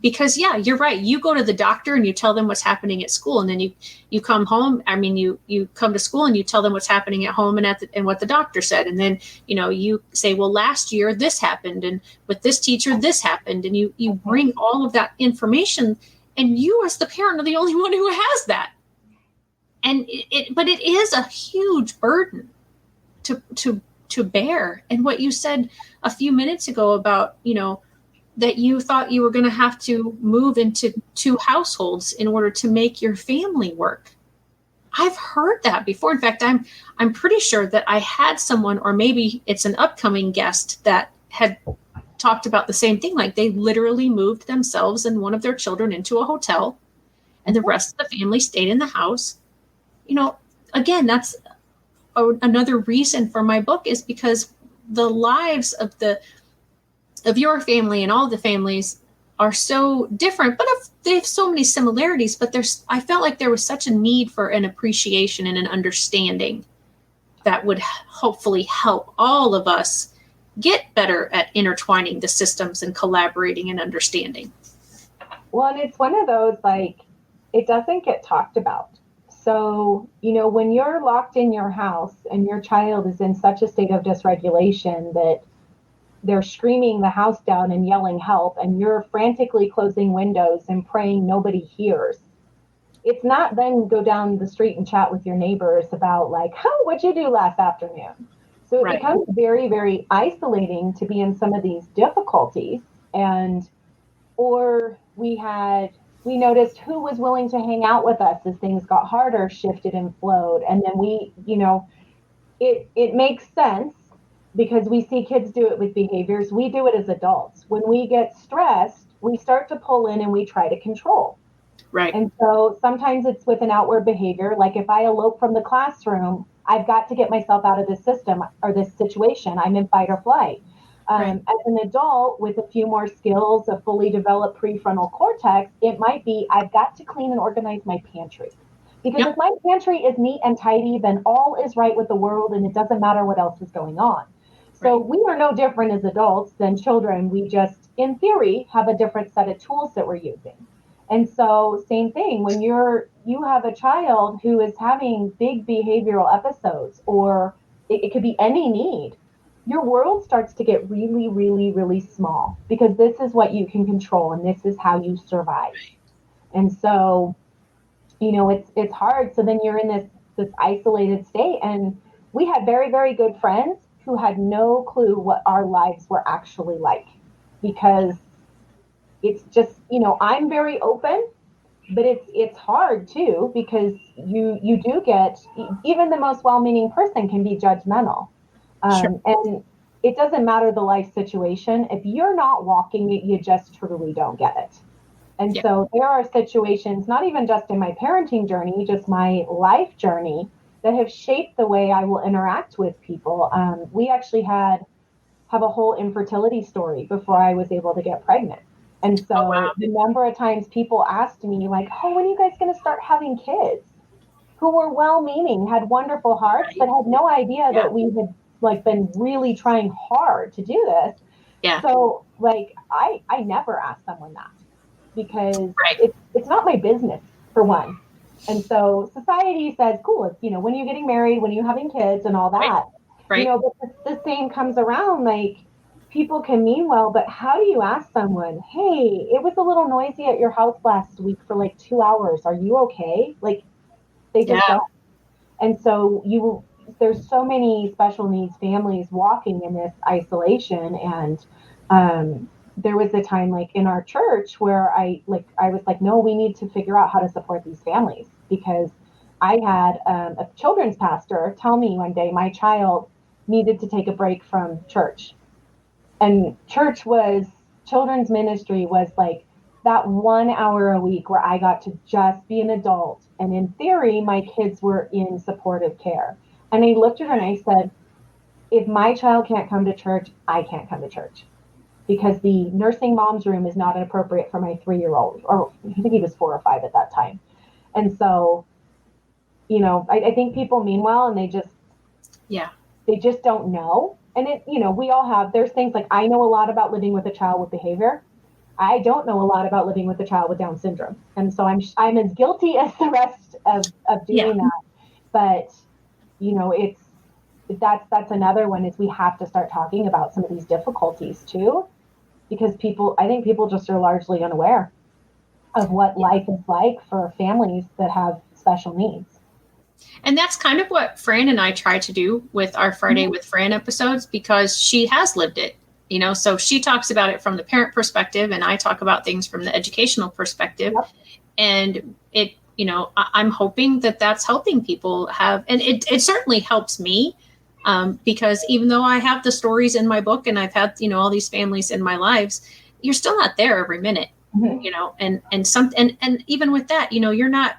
Because yeah, you're right. You go to the doctor and you tell them what's happening at school, and then you come home. I mean, you come to school and you tell them what's happening at home and what the doctor said. And then, you say, well, last year this happened, and with this teacher, this happened. And you bring all of that information, and you as the parent are the only one who has that. And but it is a huge burden to bear. And what you said a few minutes ago about, that you thought you were going to have to move into 2 households in order to make your family work. I've heard that before. In fact, I'm pretty sure that I had someone, or maybe it's an upcoming guest, that had talked about the same thing. Like, they literally moved themselves and one of their children into a hotel, and the rest of the family stayed in the house. Again, that's another reason for my book, is because the lives of your family and all the families are so different, but they have so many similarities. But I felt like there was such a need for an appreciation and an understanding that would hopefully help all of us get better at intertwining the systems and collaborating and understanding. Well, and it's one of those, like, it doesn't get talked about. So, when you're locked in your house and your child is in such a state of dysregulation that they're screaming the house down and yelling help, and you're frantically closing windows and praying nobody hears. It's not then go down the street and chat with your neighbors about, like, what'd you do last afternoon? So it becomes very, very isolating to be in some of these difficulties. Or we noticed who was willing to hang out with us as things got harder, shifted and flowed. And then it makes sense, because we see kids do it with behaviors. We do it as adults. When we get stressed, we start to pull in and we try to control. Right. And so sometimes it's with an outward behavior. Like, if I elope from the classroom, I've got to get myself out of this system or this situation. I'm in fight or flight. As an adult with a few more skills, a fully developed prefrontal cortex, it might be, I've got to clean and organize my pantry. Because if my pantry is neat and tidy, then all is right with the world, and it doesn't matter what else is going on. So we are no different as adults than children. We just, in theory, have a different set of tools that we're using. And so same thing, when you have a child who is having big behavioral episodes, or it could be any need, your world starts to get really, really, really small, because this is what you can control and this is how you survive. And so, it's hard. So then you're in this isolated state. And we had very, very good friends who had no clue what our lives were actually like, because it's just, I'm very open, but it's hard too, because you do get, even the most well-meaning person can be judgmental. Sure. And it doesn't matter the life situation. If you're not walking it, you just truly don't get it. And so there are situations, not even just in my parenting journey, just my life journey, that have shaped the way I will interact with people. We actually have a whole infertility story before I was able to get pregnant. And Oh, wow. so the number of times people asked me like, oh, when are you guys going to start having kids? Who were well-meaning, had wonderful hearts, but had no idea that we had like been really trying hard to do this. Yeah. So like, I never ask someone that because Right. it's not my business, for one. And so society says, cool, it's, when you're getting married, when you're having kids and all that, Right. but the same comes around, like people can mean well, but how do you ask someone, hey, it was a little noisy at your house last week for like 2 hours. Are you okay? Like they just Yeah. don't. And so there's so many special needs families walking in this isolation. And there was a time like in our church where I was like, no, we need to figure out how to support these families, because I had a children's pastor tell me one day my child needed to take a break from church. And children's ministry was like that 1 hour a week where I got to just be an adult. And in theory, my kids were in supportive care. And I looked at her and I said, if my child can't come to church, I can't come to church, because the nursing mom's room is not appropriate for my 3-year-old, or I think he was 4 or 5 at that time. And so, I think people mean well, and they just don't know. And we all there's things like, I know a lot about living with a child with behavior. I don't know a lot about living with a child with Down syndrome. And so I'm as guilty as the rest of doing that. But, that's another one, is we have to start talking about some of these difficulties too, because I think people just are largely unaware of what life is like for families that have special needs. And that's kind of what Fran and I try to do with our Friday with Fran episodes, because she has lived it, so she talks about it from the parent perspective, and I talk about things from the educational perspective. Yep. And it, I'm hoping that that's helping people have, and it certainly helps me, because even though I have the stories in my book and I've had, all these families in my lives, you're still not there every minute, and even with that, you're not,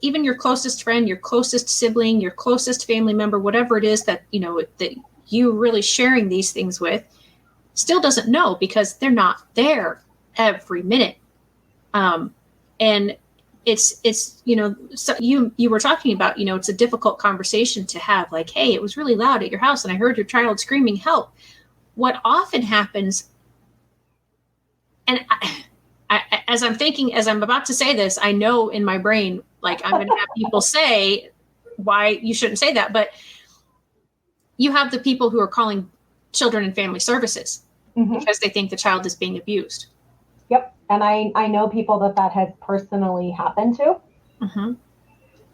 even your closest friend, your closest sibling, your closest family member, whatever it is that, that you really sharing these things with, still doesn't know, because they're not there every minute. And it's, so you were talking about, it's a difficult conversation to have, like, hey, it was really loud at your house and I heard your child screaming help. What often happens, and as I'm about to say this, I know in my brain, like, I'm going to have people say why you shouldn't say that, but you have the people who are calling children and family services because they think the child is being abused. Yep. And I know people that has personally happened to.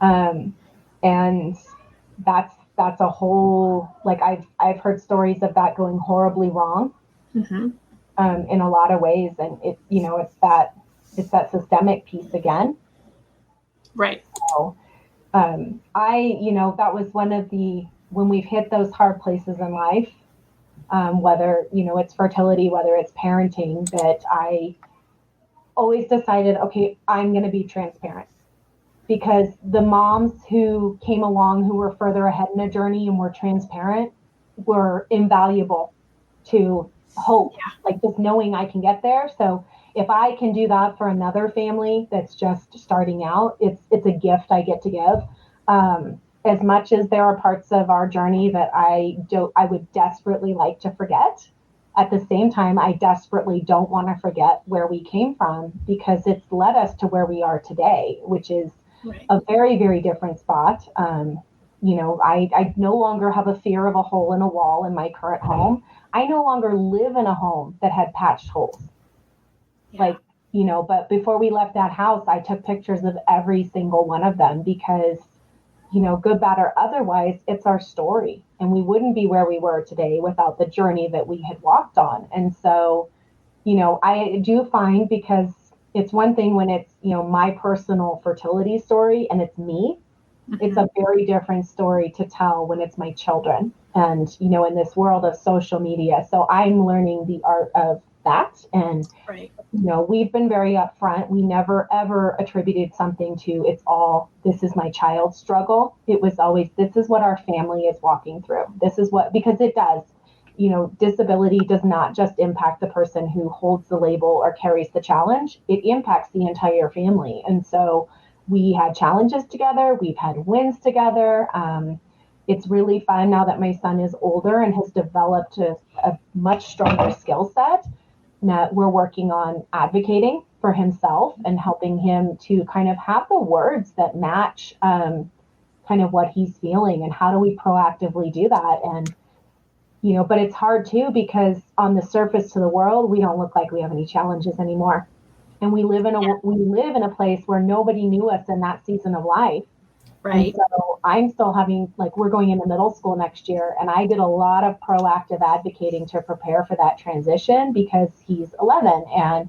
And that's a whole, like, I've heard stories of that going horribly wrong. In a lot of ways. And it's that systemic piece again. Right. So, that was one of when we've hit those hard places in life, whether, it's fertility, whether it's parenting, that I always decided, okay, I'm going to be transparent, because the moms who came along, who were further ahead in the journey and were transparent, were invaluable to hope, like just knowing I can get there. So if I can do that for another family that's just starting out, it's a gift I get to give. As much as there are parts of our journey that I would desperately like to forget, at the same time, I desperately don't want to forget where we came from, because it's led us to where we are today, which is a very, very different spot. I no longer have a fear of a hole in a wall in my current home. I no longer live in a home that had patched holes. But before we left that house, I took pictures of every single one of them, because, good, bad, or otherwise, it's our story. And we wouldn't be where we were today without the journey that we had walked on. And so, I do find, because it's one thing when it's, my personal fertility story and it's me. It's a very different story to tell when it's my children, and, in this world of social media. So I'm learning the art of that. And, Right. we've been very upfront. We never, ever attributed something to this is my child's struggle. It was always, this is what our family is walking through. This is because it does. Disability does not just impact the person who holds the label or carries the challenge. It impacts the entire family. And so we had challenges together. We've had wins together. It's really fun now that my son is older and has developed a much stronger skill set. Now we're working on advocating for himself and helping him to kind of have the words that match kind of what he's feeling, and how do we proactively do that. And but it's hard too, because on the surface to the world, we don't look like we have any challenges anymore. And we live in a place where nobody knew us in that season of life. Right. And so I'm still we're going into middle school next year, and I did a lot of proactive advocating to prepare for that transition, because he's 11 and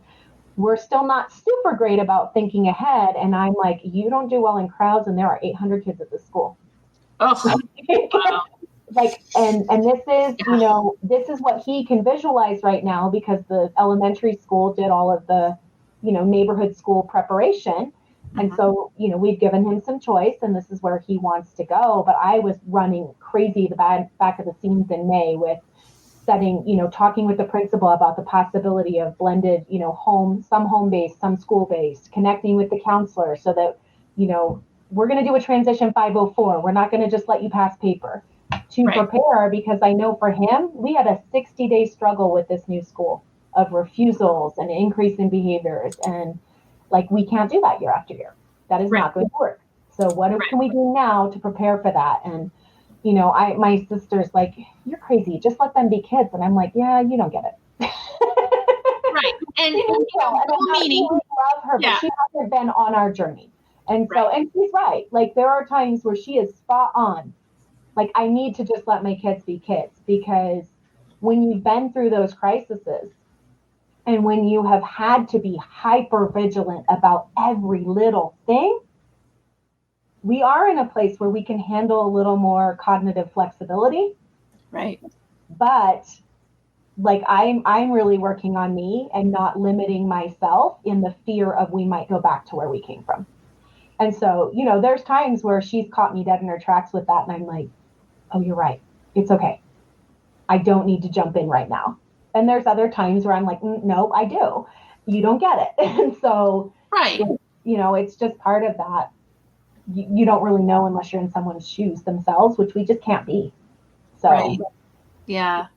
we're still not super great about thinking ahead. And I'm like, you don't do well in crowds, and there are 800 kids at this school. Oh, wow. And this is, this is what he can visualize right now, because the elementary school did all of the, neighborhood school preparation. And so, we've given him some choice, and this is where he wants to go. But I was running crazy the back of the scenes in May with setting, talking with the principal about the possibility of blended, some home-based, some school-based, connecting with the counselor so that, we're going to do a transition 504. We're not going to just let you pass paper to prepare, because I know for him, we had a 60-day struggle with this new school of refusals and increase in behaviors. And we can't do that year after year. That is not going to work. So what can we do now to prepare for that? And, my sister's like, you're crazy. Just let them be kids. And I'm like, yeah, you don't get it. Right. And, meaning, love her, but she hasn't been on our journey. And so, and she's right. There are times where she is spot on. I need to just let my kids be kids, because when you've been through those crises, and when you have had to be hyper vigilant about every little thing, we are in a place where we can handle a little more cognitive flexibility. Right. But I'm really working on me and not limiting myself in the fear of we might go back to where we came from. And so, there's times where she's caught me dead in her tracks with that. And I'm like, oh, you're right. It's okay. I don't need to jump in right now. And there's other times where I'm like, no, I do. You don't get it. And so, it's just part of that. You don't really know unless you're in someone's shoes themselves, which we just can't be. So, yeah.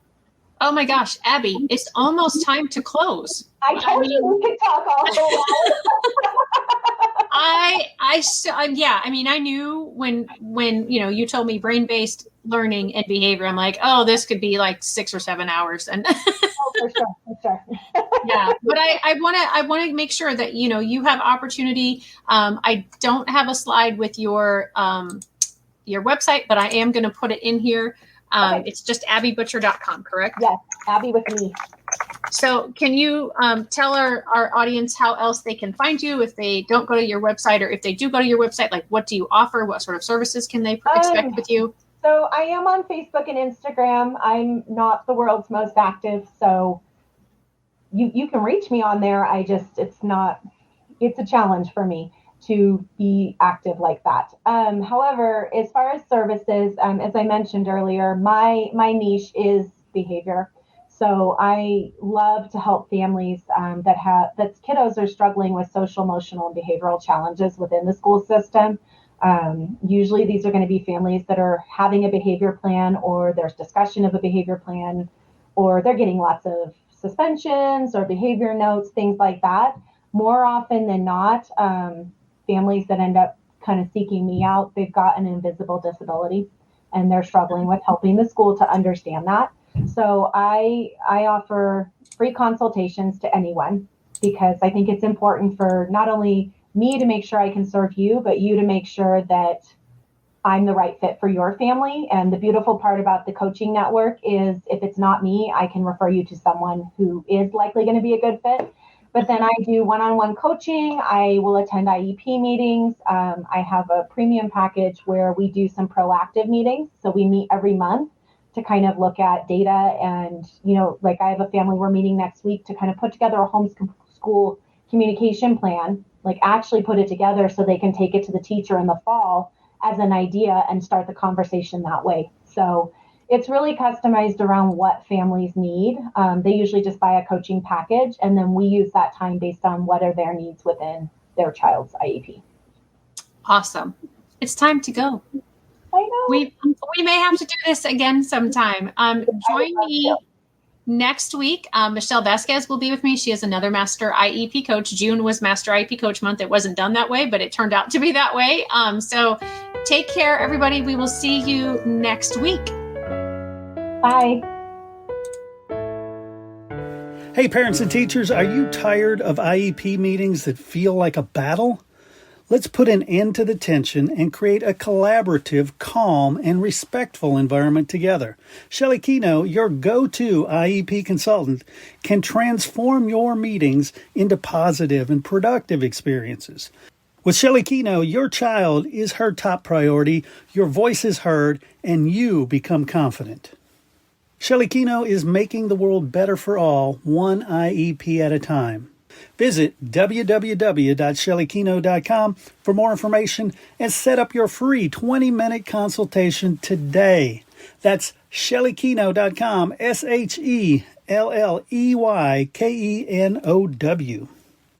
Oh my gosh, Abby, it's almost time to close. I told you we could talk all day. I knew when you told me brain-based learning and behavior, I'm like, oh, this could be 6 or 7 hours. And for sure. Yeah, but I want to make sure that you have opportunity. I don't have a slide with your website, but I am going to put it in here. Okay. It's just abbybutcher.com, correct? Yes, Abby with me. So can you tell our audience how else they can find you if they don't go to your website, or if they do go to your website, what do you offer? What sort of services can they expect with you? So I am on Facebook and Instagram. I'm not the world's most active, so you can reach me on there. It's a challenge for me to be active like that. However, as far as services, as I mentioned earlier, my niche is behavior. So I love to help families that kiddos are struggling with social, emotional, and behavioral challenges within the school system. Usually these are going to be families that are having a behavior plan, or there's discussion of a behavior plan, or they're getting lots of suspensions or behavior notes, things like that. More often than not, families that end up kind of seeking me out, they've got an invisible disability, and they're struggling with helping the school to understand that. So I offer free consultations to anyone, because I think it's important for not only me to make sure I can serve you, but you to make sure that I'm the right fit for your family. And the beautiful part about the coaching network is, if it's not me, I can refer you to someone who is likely going to be a good fit. But then I do one-on-one coaching. I will attend IEP meetings. I have a premium package where we do some proactive meetings. So we meet every month to kind of look at data. And, like I have a family we're meeting next week to kind of put together a homeschool communication plan, like actually put it together so they can take it to the teacher in the fall as an idea and start the conversation that way. So it's really customized around what families need. They usually just buy a coaching package, and then we use that time based on what are their needs within their child's IEP. Awesome. It's time to go. I know. We may have to do this again sometime. Join me next week. Michelle Vasquez will be with me. She is another Master IEP coach. June was Master IEP Coach Month. It wasn't done that way, but it turned out to be that way. So take care, everybody. We will see you next week. Bye. Hey, parents and teachers, are you tired of IEP meetings that feel like a battle? Let's put an end to the tension and create a collaborative, calm, and respectful environment together. Shelley Kino, your go-to IEP consultant, can transform your meetings into positive and productive experiences. With Shelley Kino, your child is her top priority, your voice is heard, and you become confident. Shelley Kino is making the world better for all, one IEP at a time. Visit www.shelleykino.com for more information and set up your free 20-minute consultation today. That's shelleykino.com, SHELLEYKENOW.